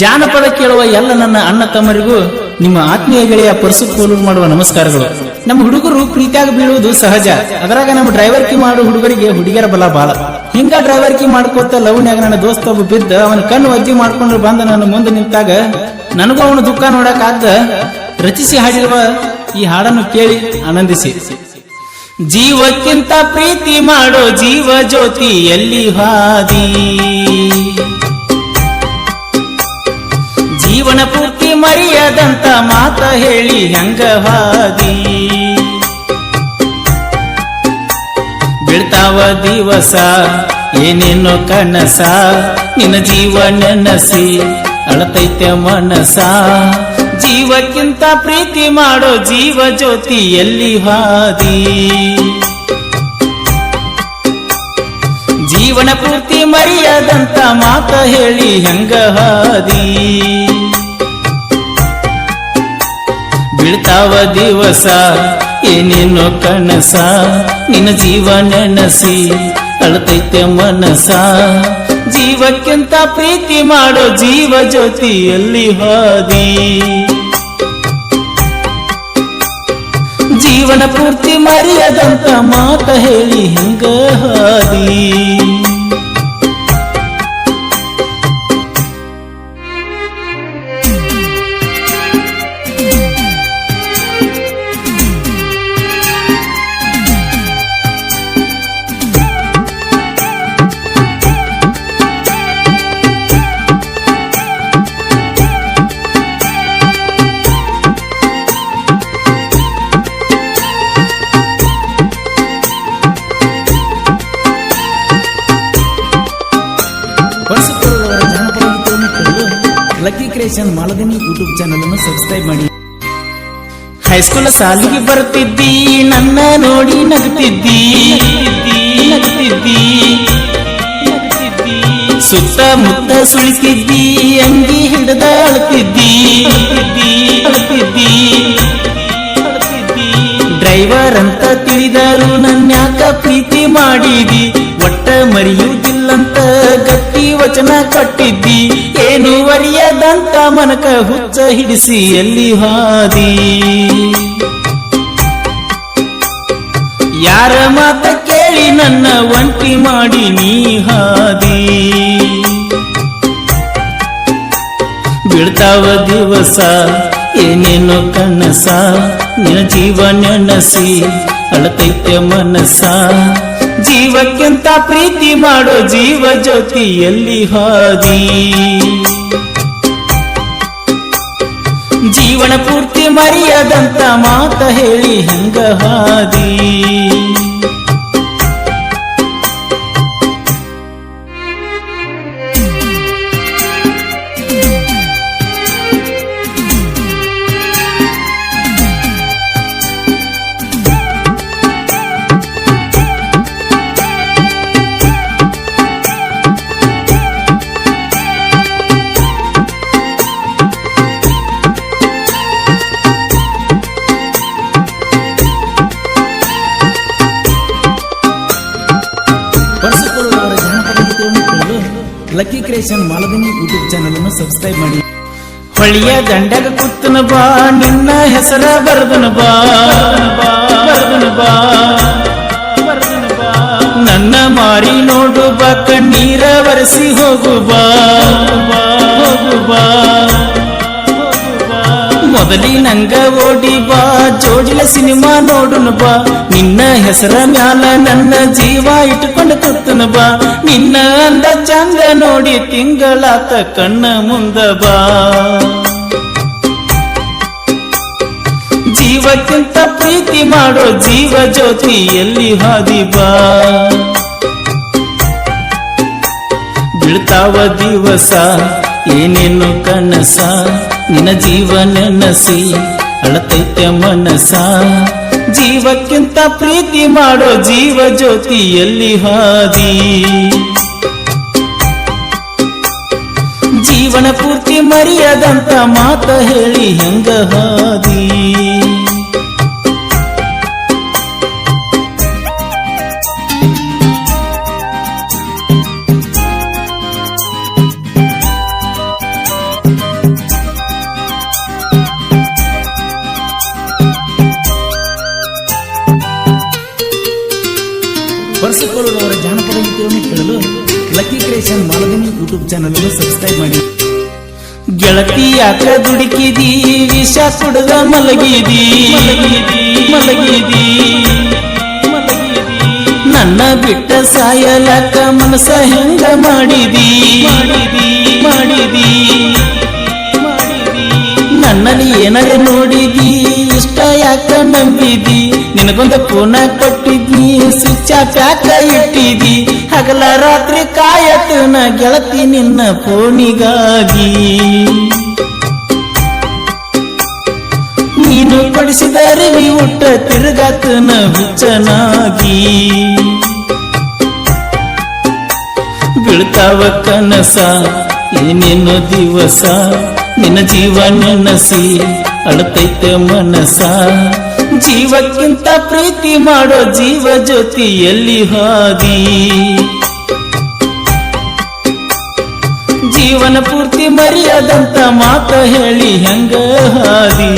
ಜಾನಪದ ಕೇಳುವ ಎಲ್ಲ ನನ್ನ ಅಣ್ಣ ತಮ್ಮರಿಗೂ ನಿಮ್ಮ ಆತ್ಮೀಯ ಗೆಳೆಯ ಪರಸು ಮಾಡುವ ನಮಸ್ಕಾರಗಳು. ನಮ್ಮ ಹುಡುಗರು ಪ್ರೀತಿಯಾಗಿ ಬೀಳುವುದು ಸಹಜ. ಅದರಾಗ ನಮ್ಮ ಡ್ರೈವರ್ಕಿ ಮಾಡೋ ಹುಡುಗರಿಗೆ ಹುಡುಗಿಯರ ಬಲ ಬಾಳ. ಹಿಂಗ ಡ್ರೈವರ್ಕಿ ಮಾಡ್ಕೋತ ಲವ್ನ್ಯಾಗ ನನ್ನ ದೋಸ್ತ ಒಬ್ಬ ಬಿದ್ದ ಅವನ ಕಣ್ಣು ಅಜ್ಜಿ ಮಾಡ್ಕೊಂಡು ಬಂದ ನನ್ನ ಮುಂದೆ ನಿಂತಾಗ ನನಗೂ ಅವನ ದುಃಖ ನೋಡಕ್ಕಾಗ್ದ ರಚಿಸಿ ಹಾಡಿರುವ ಈ ಹಾಡನ್ನು ಕೇಳಿ ಆನಂದಿಸಿ. ಜೀವಕ್ಕಿಂತ ಪ್ರೀತಿ ಮಾಡೋ ಜೀವ ಜ್ಯೋತಿ ಎಲ್ಲಿ ಹಾದಿ, ಜೀವನ ಪೂರ್ತಿ ಮರೆಯದಂತ ಮಾತ ಹೇಳಿ ಹೆಂಗ ಹಾದಿ, ಬೀಳ್ತಾವ ದಿವಸ ಏನೇನೋ ಕನಸ, ನಿನ್ನ ಜೀವ ನೆನಸಿ ಅಳತೈತೆ ಮನಸ. ಜೀವಕ್ಕಿಂತ ಪ್ರೀತಿ ಮಾಡೋ ಜೀವ ಜ್ಯೋತಿ ಎಲ್ಲಿ ಹಾದಿ, ಜೀವನ ಪೂರ್ತಿ ಮರೆಯದಂತ ಮಾತ ಹೇಳಿ ಹೆಂಗ ಹಾದಿ, ಬೀಳ್ತಾವ ದಿವಸ ಏನೇನೋ ಕನಸ, ನಿನ್ನ ಜೀವ ನೆನಸಿ ಅಳತೈತೆ ಮನಸ. ಜೀವಕ್ಕಿಂತ ಪ್ರೀತಿ ಮಾಡೋ ಜೀವ ಜ್ಯೋತಿ ಎಲ್ಲಿ ಹಾದಿ, ಜೀವನ ಪೂರ್ತಿ ಮರೆಯದಂತ ಮಾತ ಹೇಳಿ ಹೆಂಗ ಹಾದಿ. ಲಕ್ಕಿ ಕ್ರಿಯೇಷನ್ ಮಾಲದಿನಿ ಯೂಟ್ಯೂಬ್ ಚಾನಲ್ ಅನ್ನು ಸಬ್ಸ್ಕ್ರೈಬ್ ಮಾಡಿ. ಹೈಸ್ಕೂಲ್ ಸಾಲಿಗೆ ಬರ್ತಿದ್ದಿ, ನನ್ನ ನೋಡಿ ನಗ್ತಿದ್ದಿ, ಸುತ್ತಮುತ್ತ ಸುಳಿತಿದ್ದಿ, ಅಂಗಿ ಹಿಡಿದ ಅಳ್ತಿದ್ದಿ, ಡ್ರೈವರ್ ಅಂತ ತಿಳಿದರು ನನ್ಯಾಕ ಪ್ರೀತಿ ಮಾಡಿದಿ, ಒಟ್ಟ ಮರೆಯುವುದಿಲ್ಲಂತ ಗಟ್ಟಿ ವಚನ ಕೊಟ್ಟಿದ್ದಿ, ಏನು ಅರಿಯದಂತ ಮನಕ ಹುಚ್ಚ ಹಿಡಿಸಿ ಎಲ್ಲಿ ಹಾದಿ, ಯಾರ ಮಾತ ಕೇಳಿ ನನ್ನ ಒಂಟಿ ಮಾಡಿ ನೀ ಹಾದಿ, ಬೀಳ್ತಾವ ದಿವಸ ಏನೇನೋ ಕನಸ, ನಿನ್ನ ಜೀವ ನೆನಸಿ ಅಳತೈತೆ ಮನಸ. ಜೀವಕ್ಕಿಂತ ಪ್ರೀತಿ ಮಾಡೋ ಜೀವ ಜ್ಯೋತಿ ಎಲ್ಲಿ ಹಾದಿ, ಜೀವನ ಪೂರ್ತಿ ಮರೆಯದಂತ ಮಾತ ಹೇಳಿ ಹೆಂಗ ಹಾದಿ. ಲಕ್ಕಿ ಕ್ರಿಯೇಷನ್ ಮಾಲದಿನಿ ಯೂಟ್ಯೂಬ್ ಚಾನಲ್ ಅನ್ನು ಸಬ್ಸ್ಕ್ರೈಬ್ ಮಾಡಿ. ಹೊಳಿಯ ದಂಡಗ ಕುತ್ತನ ಬಾ, ನಿನ್ನ ಹೆಸರ ಬರ್ದನ ಬಾ, ನನ್ನ ಮಾರಿ ನೋಡು ಬಾ, ಕಣ್ಣೀರ ಒರೆಸಿ ಹೋಗು ಬಾ, ಮೊದಲಿ ನಂಗ ಓಡಿ ಬಾ, ಜೋಡಿಲ ಸಿನಿಮಾ ನೋಡುನು ಬಾ, ನಿನ್ನ ಹೆಸರ ಮ್ಯಾಲ ನನ್ನ ಜೀವ ಇಟ್ಕೊಂಡು ಕೂತನ ಬಾ, ನಿನ್ನ ಅಂದ ಚಂದ ನೋಡಿ ತಿಂಗಳಾತ ಕಣ್ಣ ಮುಂದ ಬಾ, ಜೀವಕ್ಕಿಂತ ಪ್ರೀತಿ ಮಾಡೋ ಜೀವ ಜ್ಯೋತಿ ಎಲ್ಲಿ ಹಾದಿ ಬಾ, ಬೀಳ್ತಾವ ದಿವಸ ಏನೇನು ಕನಸ, ನಿನ್ನ ಜೀವ ನೆನಸಿ ಅಳತೈತೆ ಮನಸ. ಜೀವಕ್ಕಿಂತ ಪ್ರೀತಿ ಮಾಡೋ ಜೀವ ಜ್ಯೋತಿ ಎಲ್ಲಿ ಹಾದಿ, ಜೀವನ ಪೂರ್ತಿ ಮರೆಯದಂತ ಮಾತ ಹೇಳಿ ಹೆಂಗ ಹಾದಿ. ಯೂಟ್ಯೂಬ್ ಚಾನಲ್ ಸಬ್ಸ್ಕ್ರೈಬ್ ಮಾಡಿ. ಗೆಳತಿ ಯಾಕ ದುಡುಕಿದಿ ವಿಷ ಕುಡ್ದ ಮಲಗಿದಿ ನನ್ನ ಬಿಟ್ಟ ಸಾಯಲಕ ಮನಸ ಹೆಂಗ ಮಾಡಿದಿ ನನ್ನಲ್ಲಿ ಏನಾರ ನೋಡಿದಿ ಇಷ್ಟ ಯಾಕ ನಂಬಿದಿ ನಿನಗೊಂದು ಫೋನ ಕೊಟ್ಟಿದ್ನಿ ಸ್ವಿಚ್ ಆಫ್ ಯಾಕ ಇಟ್ಟಿದಿ ಹಗಲ ರಾತ್ರಿ ಕಾಯತನ ಗೆಳತಿ ನಿನ್ನ ಫೋನಿಗಾಗಿ ನೀನು ಕೊಡಿಸಿದ ಅರಿವಿ ಊಟ ತಿರುಗಾತನ ಹುಚ್ಚನಾಗಿ ಬೀಳ್ತಾವ ಕನಸ ಏನೇನು ದಿವಸ ನಿನ್ನ ಜೀವ ನೆನಸಿ ಅಳತೈತೆ ಮನಸ ಜೀವಕ್ಕಿಂತ ಪ್ರೀತಿ ಮಾಡೋ ಜೀವ ಜ್ಯೋತಿ ಎಲ್ಲಿ ಹಾದಿ ಜೀವನ ಪೂರ್ತಿ ಮರೆಯದಂತ ಮಾತ ಹೇಳಿ ಹೆಂಗ ಹಾದಿ